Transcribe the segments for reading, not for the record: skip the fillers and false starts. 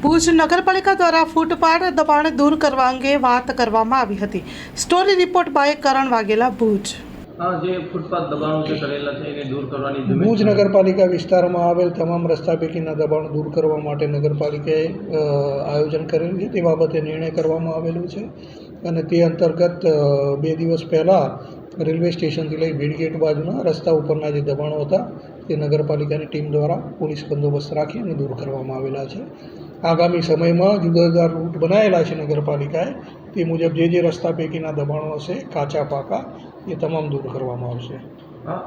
ભુજ નગરપાલિકા દ્વારા ફૂટપાથ દબાણ દૂર કરવા અંગે વાત કરવામાં આવી હતી. સ્ટોરી રિપોર્ટ બાય કરણ વાઘેલા, ભુજ. જે ફૂટપાથ દબાણો જે કરેલા છે એને દૂર કરવાની ભુજ નગરપાલિકા વિસ્તારમાં આવેલ તમામ રસ્તા પૈકીના દબાણ દૂર કરવા માટે નગરપાલિકાએ આયોજન કરેલું છે. તે બાબતે નિર્ણય કરવામાં આવેલો છે અને તે અંતર્ગત 2 દિવસ પહેલાં રેલવે સ્ટેશનથી લઈ ભીડગેટ બાજુના રસ્તા ઉપરના જે દબાણો હતા તે નગરપાલિકાની ટીમ દ્વારા પોલીસ બંદોબસ્ત રાખી અને દૂર કરવામાં આવેલા છે. આગામી સમયમાં જુદા જુદા રૂટ બનાવેલા છે નગરપાલિકાએ, તે મુજબ જે રસ્તા પૈકીના દબાણો હશે કાચા પાકા એ તમામ દૂર કરવામાં આવશે.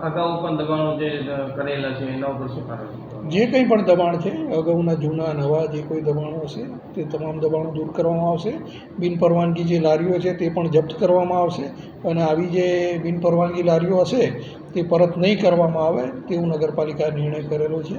અગાઉ પણ દબાણો જે કરેલા છે એના ઉપર શું કારણ? જે કંઈ પણ દબાણ છે, અગાઉના જૂના નવા જે કોઈ દબાણો હશે તે તમામ દબાણો દૂર કરવામાં આવશે. બિનપરવાનગી જે લારીઓ છે તે પણ જપ્ત કરવામાં આવશે અને આવી જે બિનપરવાનગી લારીઓ હશે તે પરત નહીં કરવામાં આવે તેવું નગરપાલિકાએ નિર્ણય કરેલો છે.